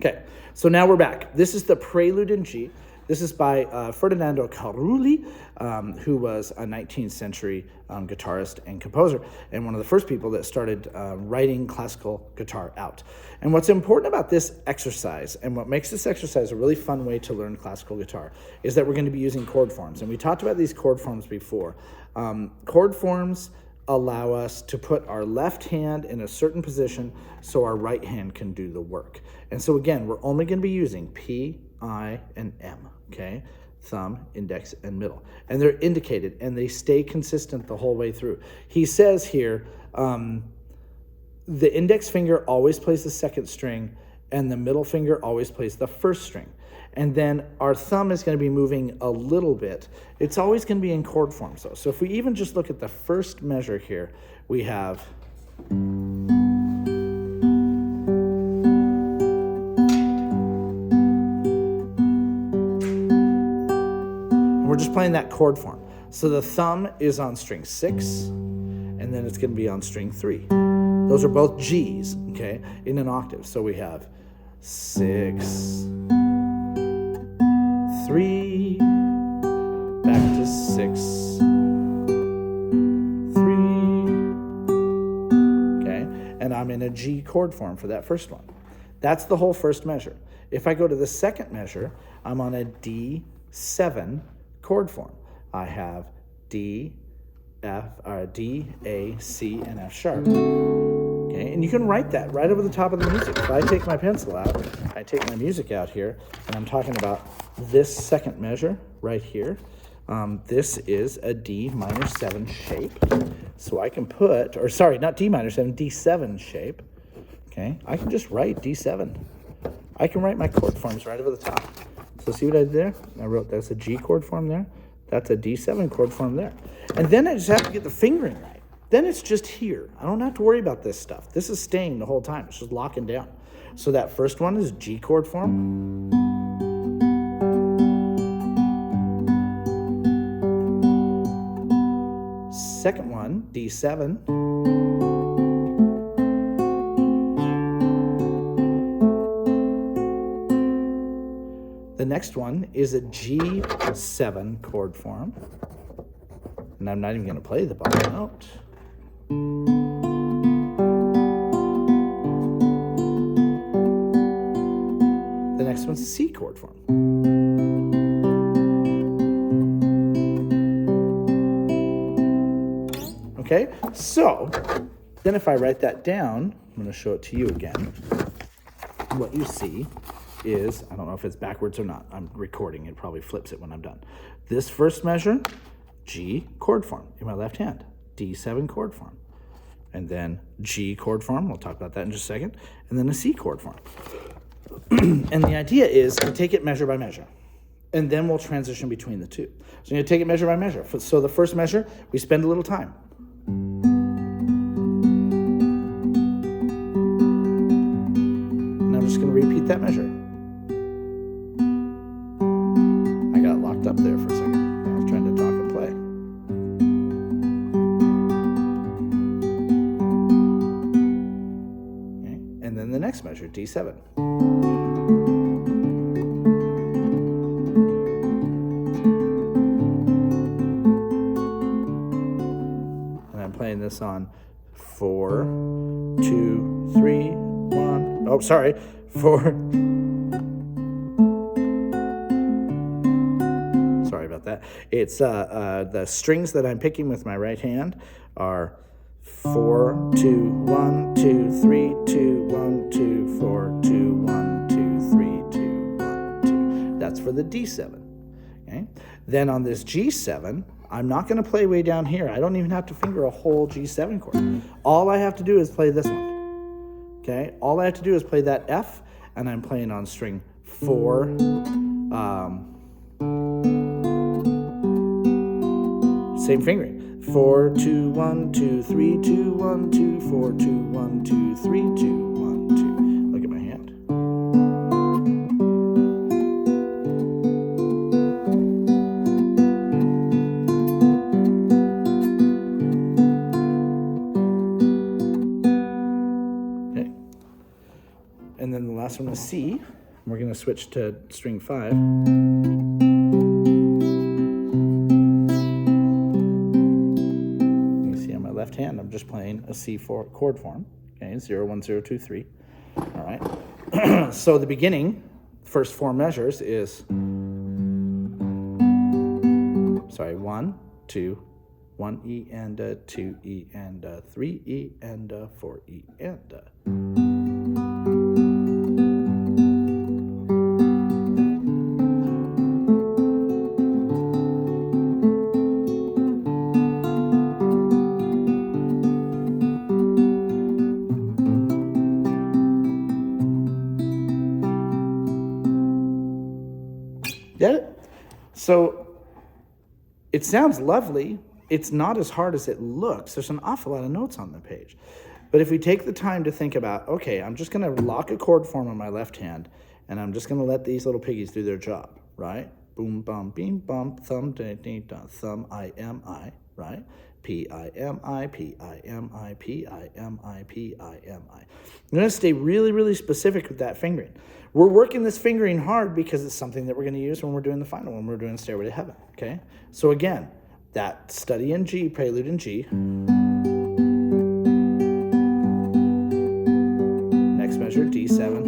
Okay, so now we're back. This is the Prelude in G. This is by Ferdinando Carulli, who was a 19th century guitarist and composer, and one of the first people that started writing classical guitar out. And what's important about this exercise, and what makes this exercise a really fun way to learn classical guitar, is that we're going to be using chord forms. And we talked about these chord forms before. Chord forms allow us to put our left hand in a certain position so our right hand can do the work. And so again, we're only going to be using P, I, and M, okay? Thumb, index, and middle. And they're indicated, and they stay consistent the whole way through. He says here, the index finger always plays the second string, and the middle finger always plays the first string. And then our thumb is going to be moving a little bit. It's always going to be in chord forms, though. So if we even just look at the first measure here, we have... We're just playing that chord form. So the thumb is on string 6, and then it's going to be on string 3. Those are both G's, okay, in an octave. So we have 6, 3, back to 6, 3, okay? And I'm in a G chord form for that first one. That's the whole first measure. If I go to the second measure, I'm on a D7 chord form. I have D, A, C, and F sharp. Okay, and you can write that right over the top of the music. If I take my pencil out, I take my music out here, and I'm talking about this second measure right here. This is a D minor 7 shape. So I can put, or sorry, not D minor 7, D7 shape. Okay, I can just write D7. I can write my chord forms right over the top. So see what I did there? I wrote that's a G chord form there. That's a D7 chord form there. And then I just have to get the fingering right. Then it's just here. I don't have to worry about this stuff. This is staying the whole time. It's just locking down. So that first one is G chord form. Second one, D7. The next one is a G7 chord form. And I'm not even going to play the bottom note. The next one's a C chord form. Okay, so then if I write that down, I'm going to show it to you again. What you see is, I don't know if it's backwards or not. I'm recording, it probably flips it when I'm done. This first measure, G chord form in my left hand, D7 chord form, and then G chord form, we'll talk about that in just a second, and then a C chord form. And the idea is to take it measure by measure, and then we'll transition between the two. So you're going to take it measure by measure. So the first measure, we spend a little time. And I'm just going to repeat that measure. I got locked up there for a second. I was trying to talk and play. Okay. And then the next measure, D7. Playing this on 4, 2, 3, 1. Oh, sorry. 4. Sorry about that. It's the strings that I'm picking with my right hand are 4, 2, 1, 2, 3, 2, 1, 2, 4, 2, 1, 2, 3, 2, 1, 2. That's for the D7. Okay. Then on this G7, I'm not going to play way down here. I don't even have to finger a whole G7 chord. All I have to do is play this one. Okay? All I have to do is play that F, and I'm playing on string 4. Same fingering. 4, 2, 1, 2, 3, 2, 1, 2, 4, 2, 1, 2, 3, 2, 1, 2. Look at my hand. And And then the last one is C. We're going to switch to string 5. You see on my left hand, I'm just playing a C4 chord form. Okay, 0, 1, 0, 2, 3. All right. So the beginning, first 4 measures is, 1, 2, 1 E and a 2 E and a 3 E and a 4 E and a. Get it? So it sounds lovely. It's not as hard as it looks. There's an awful lot of notes on the page. But if we take the time to think about, okay, I'm just going to lock a chord form on my left hand, and I'm just going to let these little piggies do their job, right? Boom, bum, beam, bum, thumb, da, da, da, thumb, I, M, I, right? P, I, M, I, P, I, M, I, P, I, M, I, P, I, M, I. I'm going to stay really, really specific with that fingering. We're working this fingering hard because it's something that we're going to use when we're doing the final, when we're doing Stairway to Heaven, okay? So again, that study in G, prelude in G. Next measure, D7.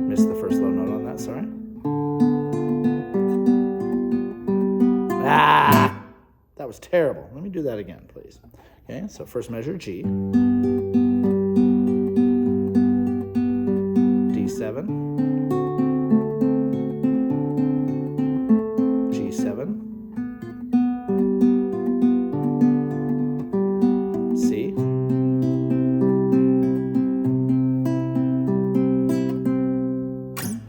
Missed the first low note on that, sorry. Ah! That was terrible. Let me do that again, please. Okay, so first measure, G. D7. G7. C.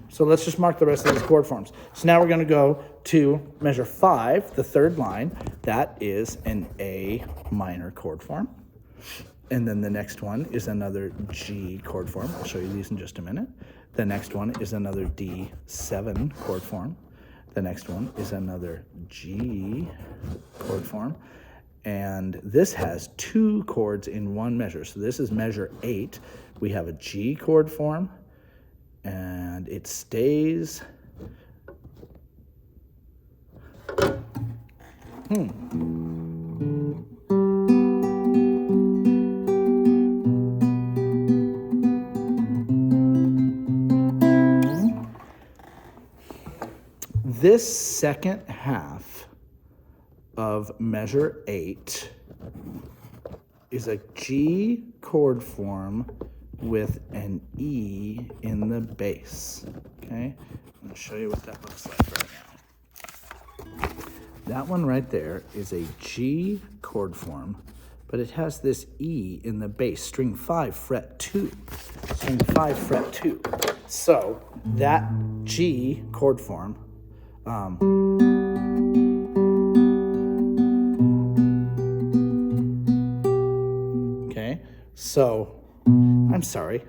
So let's just mark the rest of these chord forms. So now we're going to go to measure 5, the third line. That is an A minor chord form. And then the next one is another G chord form. I'll show you these in just a minute. The next one is another D7 chord form. The next one is another G chord form. And this has 2 chords in one measure. So this is measure 8. We have a G chord form, and it stays. This second half of measure 8 is a G chord form with an E in the bass. Okay, I'm going to show you what that looks like right now. That one right there is a G chord form, but it has this E in the bass, string 5, fret 2. String 5, fret 2. So that G chord form, okay, so I'm sorry.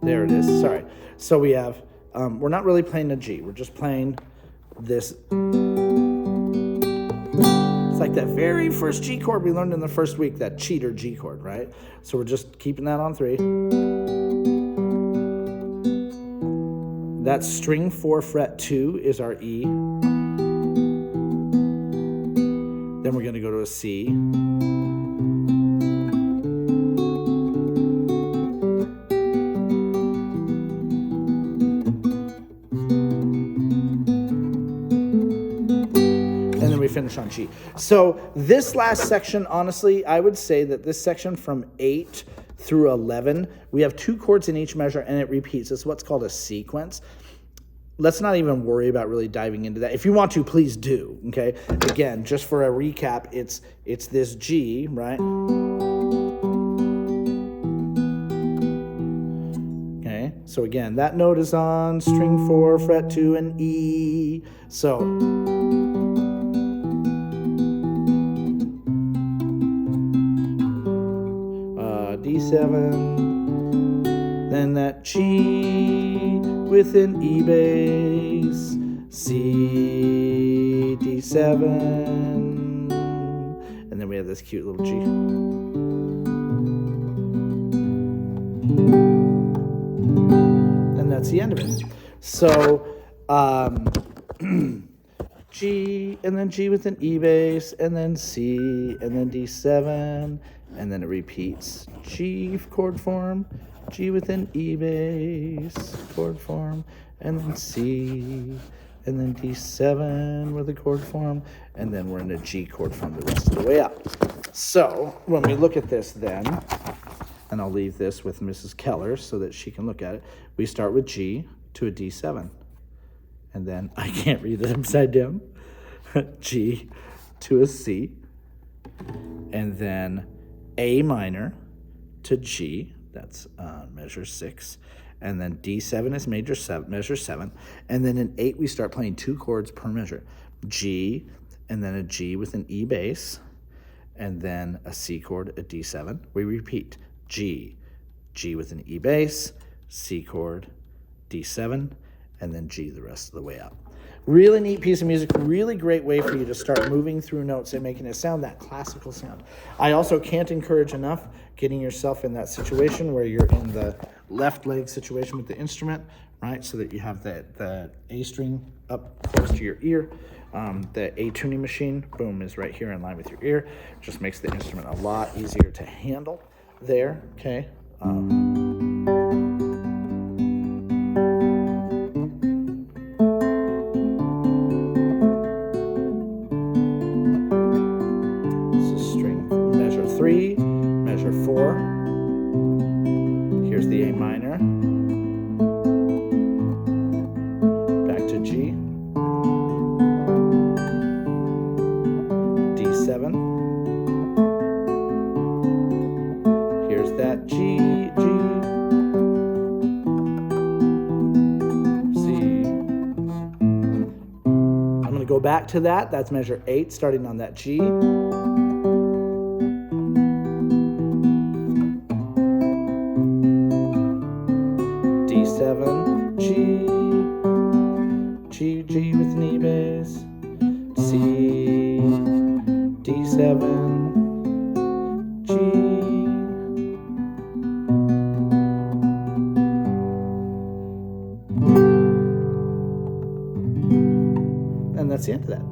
There it is. Sorry. So we have, we're not really playing a G. We're just playing this. It's like that very first G chord we learned in the first week, that cheater G chord, right? So we're just keeping that on 3. That string 4, fret 2 is our E. Then we're going to go to a C. Finish on G. So this last section, honestly, I would say that this section from 8 through 11, we have 2 chords in each measure and it repeats. It's what's called a sequence. Let's not even worry about really diving into that. If you want to, please do, okay? Again, just for a recap, it's this G, right? Okay, so again, that note is on string 4, fret 2, and E. So D7, then that G with an E bass, C, D7, and then we have this cute little G. And that's the end of it. So G, and then G with an E bass, and then C, and then D7, and then it repeats G chord form, G with an E bass chord form, and then C, and then D7 with a chord form, and then we're in a G chord form the rest of the way up. So when we look at this then, and I'll leave this with Mrs. Keller so that she can look at it, we start with G to a D7. And then I can't read it upside down. G to a C. And then A minor to G. That's measure 6. And then D7 is measure 7. And then in 8, we start playing 2 chords per measure. G, and then a G with an E bass. And then a C chord, a D7. We repeat G, G with an E bass, C chord, D7, and then G the rest of the way up. Really neat piece of music, really great way for you to start moving through notes and making it sound that classical sound. I also can't encourage enough getting yourself in that situation where you're in the left leg situation with the instrument, right? So that you have the A string up close to your ear. The A tuning machine, boom, is right here in line with your ear. Just makes the instrument a lot easier to handle there, okay? This is string measure 3, measure 4. Here's the A minor. Back to G. D7. Here's that G, G, C. I'm going to go back to that. That's measure 8, starting on that G. D7, G, G, G with an E bass, C, D7, G. And that's the end of that.